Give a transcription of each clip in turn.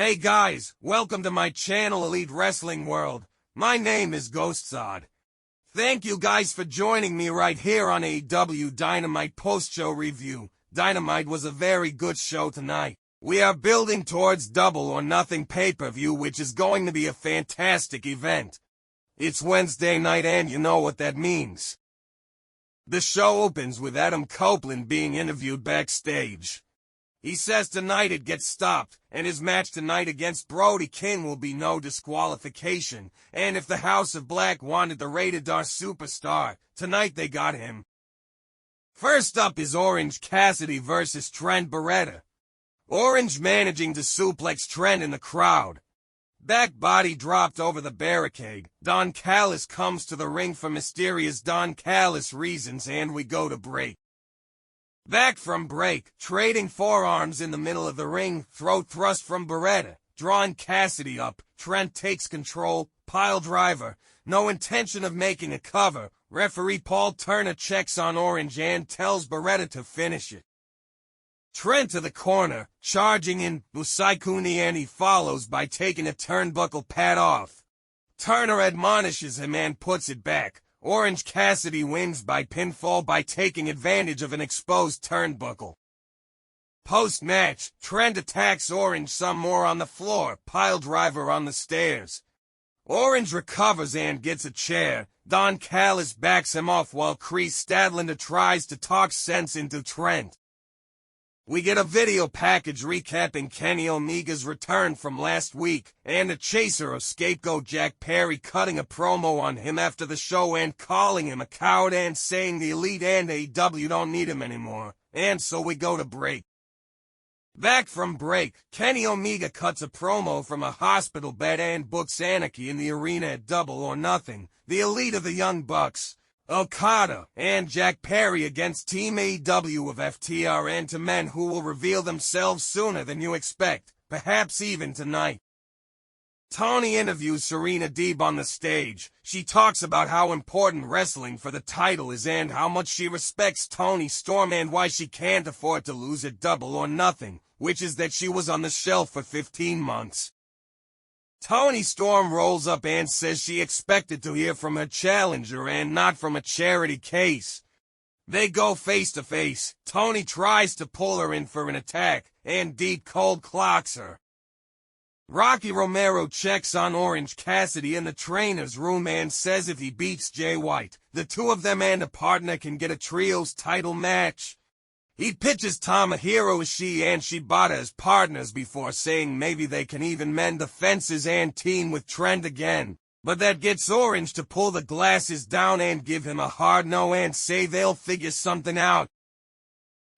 Hey guys, welcome to my channel Elite Wrestling World. My name is GhostSaad. Thank you guys for joining me right here on AEW Dynamite post-show review. Dynamite was a very good show tonight. We are building towards Double or Nothing pay-per-view, which is going to be a fantastic event. It's Wednesday night and you know what that means. The show opens with Adam Copeland being interviewed backstage. He says tonight it gets stopped, and his match tonight against Brody King will be no disqualification, and if the House of Black wanted the Rated R superstar, tonight they got him. First up is Orange Cassidy versus Trent Beretta. Orange managing to suplex Trent in the crowd. Back body dropped over the barricade. Don Callis comes to the ring for mysterious Don Callis reasons, and we go to break. Back from break, trading forearms in the middle of the ring, throat thrust from Beretta, drawing Cassidy up, Trent takes control, pile driver, no intention of making a cover, referee Paul Turner checks on Orange and tells Beretta to finish it. Trent to the corner, charging in Busaikuni, and he follows by taking a turnbuckle pad off. Turner admonishes him and puts it back. Orange Cassidy wins by pinfall by taking advantage of an exposed turnbuckle. Post-match, Trent attacks Orange some more on the floor, pile driver on the stairs. Orange recovers and gets a chair. Don Callis backs him off while Chris Statlander tries to talk sense into Trent. We get a video package recapping Kenny Omega's return from last week, and a chaser of scapegoat Jack Perry cutting a promo on him after the show and calling him a coward and saying the Elite and AEW don't need him anymore, and so we go to break. Back from break, Kenny Omega cuts a promo from a hospital bed and books Anarchy in the arena at Double or Nothing, the Elite of the Young Bucks, Okada, and Jack Perry against Team AEW of FTR, and to men who will reveal themselves sooner than you expect, perhaps even tonight. Toni interviews Serena Deeb on the stage. She talks about how important wrestling for the title is and how much she respects Toni Storm and why she can't afford to lose at Double or Nothing, which is that she was on the shelf for 15 months. Toni Storm rolls up and says she expected to hear from her challenger and not from a charity case. They go face to face. Toni tries to pull her in for an attack, and Deeb cold clocks her. Rocky Romero checks on Orange Cassidy in the trainer's room and says if he beats Jay White, the two of them and a partner can get a trios title match. He pitches Tomohiro Ishii and Shibata as partners before saying maybe they can even mend the fences and team with Trent again. But that gets Orange to pull the glasses down and give him a hard no and say they'll figure something out.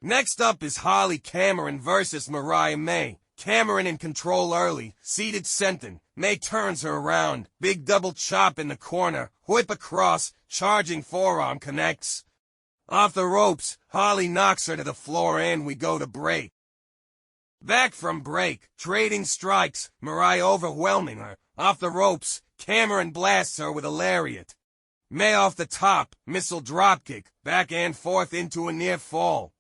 Next up is Harley Cameron versus Mariah May. Cameron in control early, seated senton. May turns her around, big double chop in the corner, whip across, charging forearm connects. Off the ropes, Harley knocks her to the floor and we go to break. Back from break, trading strikes, Mariah overwhelming her. Off the ropes, Cameron blasts her with a lariat. May off the top, missile dropkick, back and forth into a near fall.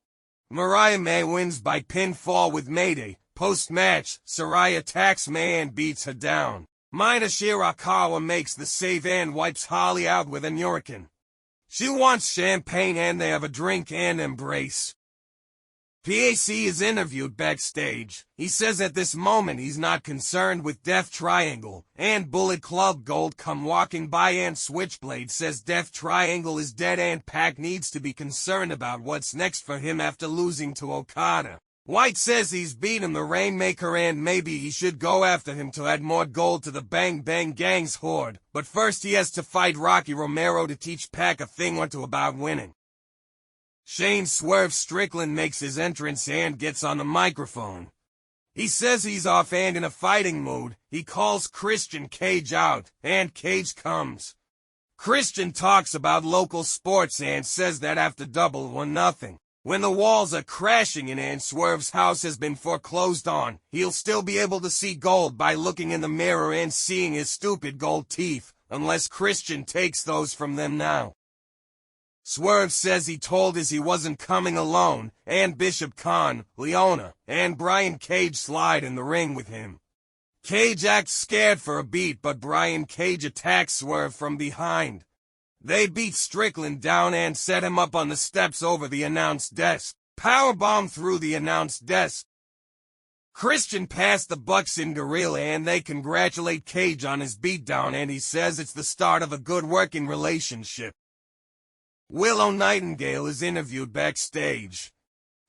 Mariah May wins by pinfall with Mayday. Post-match, Saraya attacks May and beats her down. Mina Shirakawa makes the save and wipes Harley out with an hurricane. She wants champagne and they have a drink and embrace. PAC is interviewed backstage. He says at this moment he's not concerned with Death Triangle, and Bullet Club Gold come walking by and Switchblade says Death Triangle is dead and Pac needs to be concerned about what's next for him after losing to Okada. White says he's beaten the Rainmaker and maybe he should go after him to add more gold to the Bang Bang Gang's hoard, but first he has to fight Rocky Romero to teach Pac a thing or two about winning. Shane Swerve Strickland makes his entrance and gets on the microphone. He says he's off and in a fighting mood. He calls Christian Cage out, and Cage comes. Christian talks about local sports and says that after Double or Nothing, when the walls are crashing in and Swerve's house has been foreclosed on, he'll still be able to see gold by looking in the mirror and seeing his stupid gold teeth, unless Christian takes those from them now. Swerve says he told us he wasn't coming alone, and Bishop Khan, Leona, and Brian Cage slide in the ring with him. Cage acts scared for a beat, but Brian Cage attacks Swerve from behind. They beat Strickland down and set him up on the steps over the announce desk. Powerbomb through the announce desk. Christian passed the Bucks in Gorilla and they congratulate Cage on his beatdown, and he says it's the start of a good working relationship. Willow Nightingale is interviewed backstage.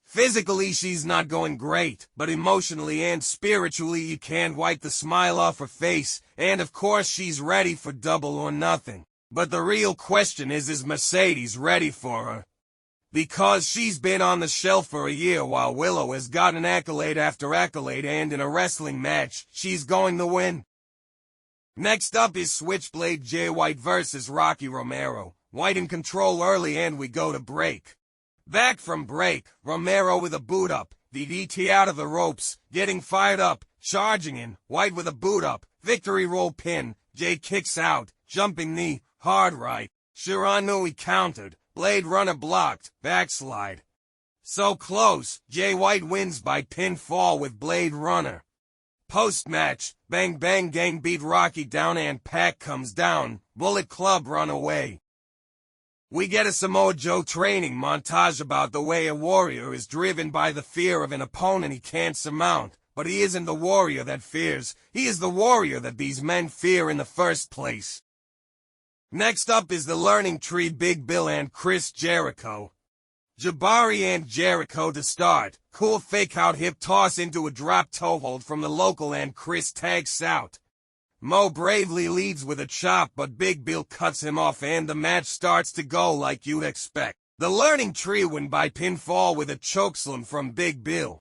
Physically she's not going great, but emotionally and spiritually you can't wipe the smile off her face, and of course she's ready for Double or Nothing. But the real question is Mercedes ready for her? Because she's been on the shelf for a year while Willow has gotten accolade after accolade, and in a wrestling match, she's going to win. Next up is Switchblade Jay White versus Rocky Romero. White in control early and we go to break. Back from break, Romero with a boot up, DDT out of the ropes, getting fired up, charging in, White with a boot up, victory roll pin, Jay kicks out, jumping knee, hard right, Shiranui countered, Blade Runner blocked, backslide. So close, Jay White wins by pinfall with Blade Runner. Post-match, Bang Bang Gang beat Rocky down and Pac comes down, Bullet Club run away. We get a Samoa Joe training montage about the way a warrior is driven by the fear of an opponent he can't surmount, but he isn't the warrior that fears, he is the warrior that these men fear in the first place. Next up is the Learning Tree, Big Bill and Chris Jericho. Jabari and Jericho to start, cool fake out hip toss into a drop toe hold from the local and Chris tags out. Mo bravely leads with a chop, but Big Bill cuts him off and the match starts to go like you'd expect. The Learning Tree win by pinfall with a chokeslam from Big Bill.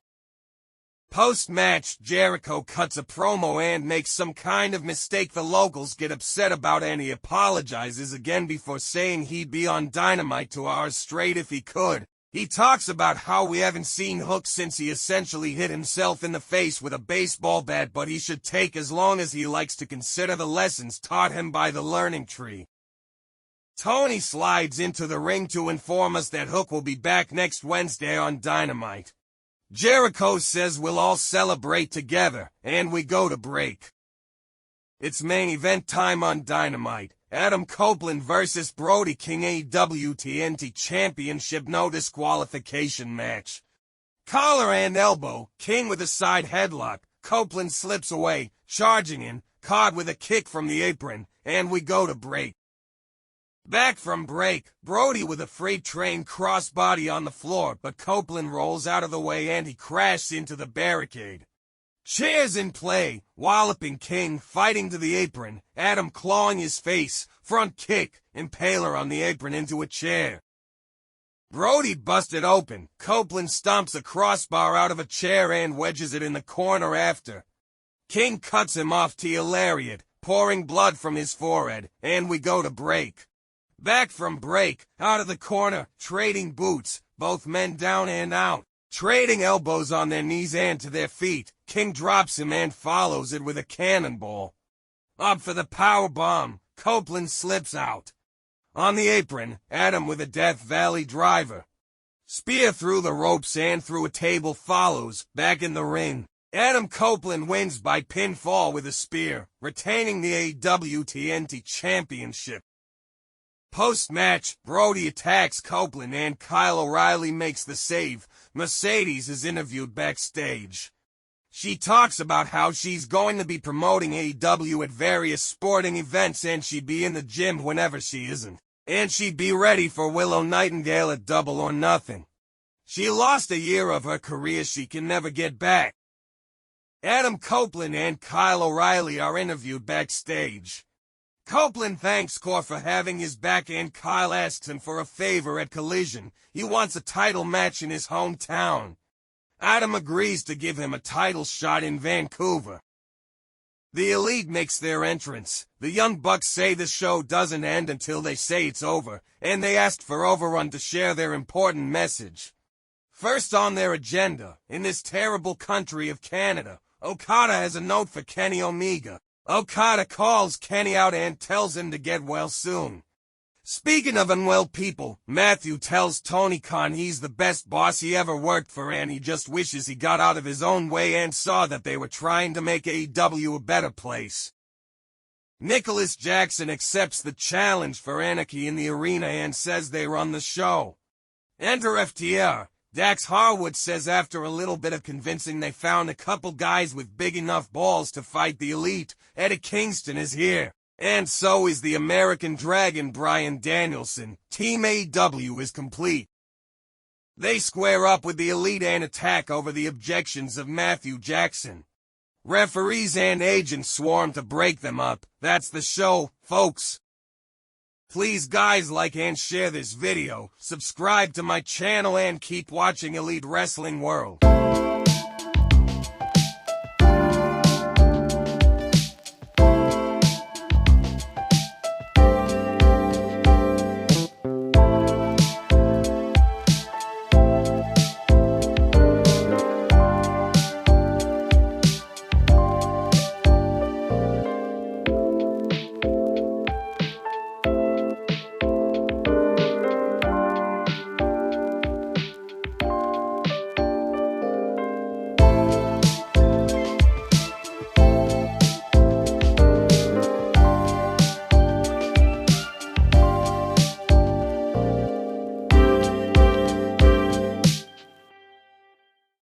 Post-match, Jericho cuts a promo and makes some kind of mistake the locals get upset about, and he apologizes again before saying he'd be on Dynamite 2 hours straight if he could. He talks about how we haven't seen Hook since he essentially hit himself in the face with a baseball bat, but he should take as long as he likes to consider the lessons taught him by the Learning Tree. Tony slides into the ring to inform us that Hook will be back next Wednesday on Dynamite. Jericho says we'll all celebrate together, and we go to break. It's main event time on Dynamite. Adam Copeland versus Brody King, AEW TNT Championship no disqualification match. Collar and elbow, King with a side headlock, Copeland slips away, charging in, caught with a kick from the apron, and we go to break. Back from break, Brody with a freight train crossbody on the floor, but Copeland rolls out of the way and he crashes into the barricade. Chairs in play, walloping King, fighting to the apron, Adam clawing his face, front kick, impaler on the apron into a chair. Brody busted open, Copeland stomps a crossbar out of a chair and wedges it in the corner after. King cuts him off to a lariat, pouring blood from his forehead, and we go to break. Back from break, out of the corner, trading boots, both men down and out. Trading elbows on their knees and to their feet, King drops him and follows it with a cannonball. Up for the power bomb, Copeland slips out. On the apron, Adam with a Death Valley driver. Spear through the ropes and through a table follows, back in the ring. Adam Copeland wins by pinfall with a spear, retaining the AEW TNT Championship. Post-match, Brody attacks Copeland and Kyle O'Reilly makes the save. Mercedes is interviewed backstage. She talks about how she's going to be promoting AEW at various sporting events and she'd be in the gym whenever she isn't. And she'd be ready for Willow Nightingale at Double or Nothing. She lost a year of her career she can never get back. Adam Copeland and Kyle O'Reilly are interviewed backstage. Copeland thanks Core for having his back and Kyle asks him for a favor at Collision. He wants a title match in his hometown. Adam agrees to give him a title shot in Vancouver. The Elite makes their entrance. The Young Bucks say the show doesn't end until they say it's over, and they asked for Overrun to share their important message. First on their agenda, in this terrible country of Canada, Okada has a note for Kenny Omega. Okada calls Kenny out and tells him to get well soon. Speaking of unwell people, Matthew tells Tony Khan he's the best boss he ever worked for and he just wishes he got out of his own way and saw that they were trying to make AEW a better place. Nicholas Jackson accepts the challenge for Anarchy in the arena and says they run the show. Enter FTR. Dax Harwood says after a little bit of convincing they found a couple guys with big enough balls to fight the Elite. Eddie Kingston is here. And so is the American Dragon Bryan Danielson. Team AEW is complete. They square up with the Elite and attack over the objections of Matthew Jackson. Referees and agents swarm to break them up. That's the show, folks. Please guys, like and share this video, subscribe to my channel and keep watching Elite Wrestling World.